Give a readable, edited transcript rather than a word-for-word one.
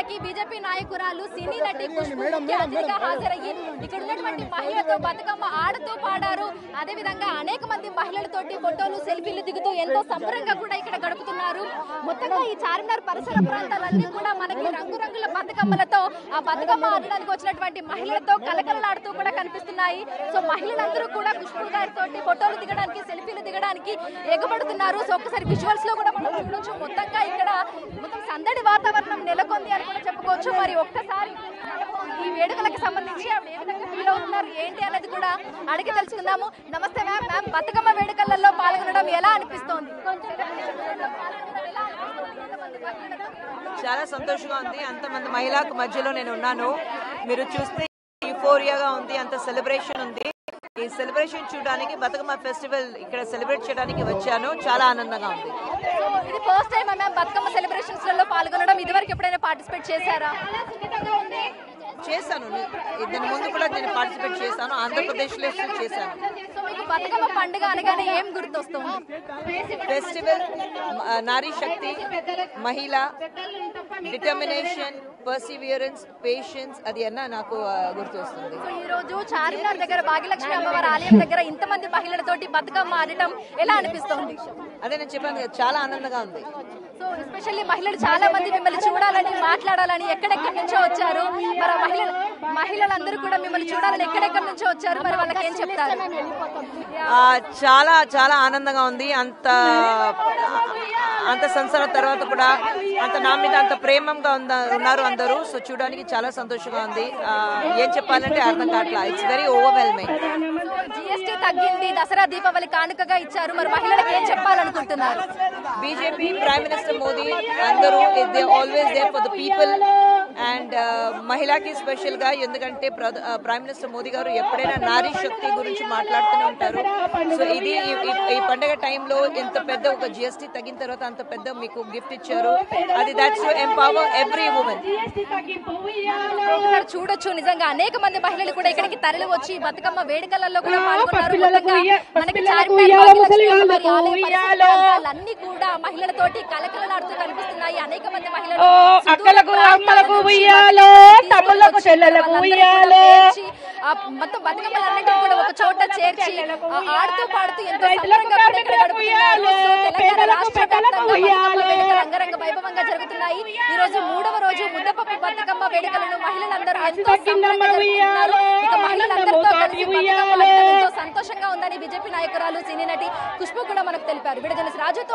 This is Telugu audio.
వేడుకలకి బీజేపీ నాయకురాలు సినీ నటి ఖుష్బూ ముఖ్య అతిథిగా హాజరయ్యి ఇక్కడ ఉన్నటువంటి మహిళలతో బతుకమ్మ ఆడుతూ పాడారు. అదే విధంగా అనేక మంది మహిళలతోటి ఫోటోలు సెల్ఫీలు దిగుతూ ఎంతో సంబరంగా కూడా ఇక్కడ గడుపుతున్నారు. మొత్తంగా ఈ చార్మినార్ పరిసర ప్రాంతాలన్నీ కూడా మనకి రంగురంగుల బతుకమ్మలతో ఆ బతుకమ్మ ఆడడానికి వచ్చినటువంటి మహిళలతో కలకలలాడుతూ కూడా కనిపిస్తున్నాయి. సో మహిళలందరూ కూడా ఖుష్బూ గారితో ఫోటోలు దిగడానికి సెల్ఫీలు దిగడానికి ఎగబడుతున్నారు. సో ఒక్కసారి విజువల్స్ లో కూడా మనం చూడొచ్చు. మొత్తంగా ఇక్కడ మొత్తం సందడి వాతావరణం నెలకొంది అని కూడా చెప్పుకోవచ్చు. మరి ఒక్కసారి ఈ వేడుకలకు సంబంధించి ఆవిడ ఏ విధంగా ఫీల్ అవుతున్నారు ఏంటి అనేది కూడా అడిగి తెలుసుకుందాము. నమస్తే మ్యామ్. మ్యామ్, బతుకమ్మ వేడుకలలో పాల్గొనడం ఎలా అనిపిస్తోంది? చాలా సంతోషంగా ఉంది. అంతమంది మహిళలకు మధ్యలో నేను ఉన్నాను. మీరు చూస్తే యూఫోరియాగా ఉంది, అంత సెలబ్రేషన్ ఉంది. ఈ సెలబ్రేషన్ చూడడానికి బతుకమ్మ ఫెస్టివల్ ఇక్కడ సెలబ్రేట్ చేయడానికి వచ్చాను. చాలా ఆనందంగా ఉంది. ఇది first time ma'am Bathukamma celebrations లలో పాల్గొనడం. ఇదివరకు ఎప్పుడైనా పార్టిసిపేట్ చేశారా? చేశాను. దీని ముందు కూడా నేను పార్టిసిపేట్ చేశాను. ఆంధ్రప్రదేశ్ లో చేశాను. సో మీకు బతుకమ్మ పండుగ అనగానే ఏం గుర్తొస్తుంది? ఫెస్టివల్, నారీ శక్తి, మహిళ, డిటర్మినేషన్, పర్సివియరెన్స్, పేషెన్స్, అది అన్న నాకు గుర్తు వస్తుంది. సో ఈ రోజు చార్మినార్ దగ్గర భాగ్యలక్ష్మి అమ్మవారి ఆలయం దగ్గర ఇంతమంది మహిళలతోటి బతుకమ్మ ఆడటం ఎలా అనిపిస్తుంది? అదే నేను చెప్పాను కదా, చాలా ఆనందంగా ఉంది. సో ఎస్పెషల్లీ మహిళలు చాలా మంది మిమ్మల్ని చూడాలని మాట్లాడాలని ఎక్కడెక్కడి నుంచో వచ్చారు. మరి మహిళలందరూ కూడా మిమ్మల్ని చూడాలని ఎక్కడెక్కడి నుంచో వచ్చారు. మరి వాళ్ళకి ఏం చెప్తారు? చాలా చాలా ఆనందంగా ఉంది. అంత సంవత్సరం తర్వాత కూడా నా మీద అంత ప్రేమంగా ఉన్నారు అందరూ. సో చూడడానికి చాలా సంతోషంగా ఉంది. ఏం చెప్పాలంటే అర్థం కావట్లా. It's very overwhelming. జిఎస్టీ తగ్గింది, దసరా దీపావళి కానుకగా ఇచ్చారు. మరి మహిళలకు ఏం చెప్పాలనుకుంటున్నారు? బీజేపీ, ప్రైమ్ మినిస్టర్ మోదీ అందరూ they always there for the people. And మహిళకి స్పెషల్ గా, ఎందుకంటే ప్రైమ్ మినిస్టర్ మోదీ గారు ఎప్పుడైనా నారీ శక్తి గురించి మాట్లాడుతూనే ఉంటారు. సో ఇది ఈ పండుగ టైంలో ఇంత పెద్ద ఒక జిఎస్టీ తగ్గిన తర్వాత అంత పెద్ద మీకు గిఫ్ట్ ఇచ్చారు. అది that's to empower every women. చూడొచ్చు, నిజంగా అనేక మంది మహిళలు కూడా ఇక్కడికి తరలి వచ్చి బతుకమ్మ వేడుకలలో కూడా పాల్గొన్నారు. మనకి అన్ని కూడా మహిళలతోటి కలకలలాడుతూ కనిపిస్తున్నాయి. అనేక మంది మహిళలు మొత్తం బతుకమ్మలన్నింటినీ కూడా ఒక చోట చేర్చి ఆడుతూ పాడుతూ ఎంతో సంబరంగా గడుపుతున్నారు. తెలంగాణ రాష్ట్ర వ్యాప్తంగా రంగరంగ వైభవంగా జరుగుతున్నాయి. ఈ రోజు 3వ రోజు ముద్దపప్పు బతుకమ్మ వేడుకలను మహిళలందరూ ఎంతో ఇక మహిళలందరితో కలిసి ఎంతో సంతోషంగా ఉందని బీజేపీ నాయకురాలు సినీ నటి ఖుష్బూ కూడా మనకు తెలిపారు. విడుదల రాజుతో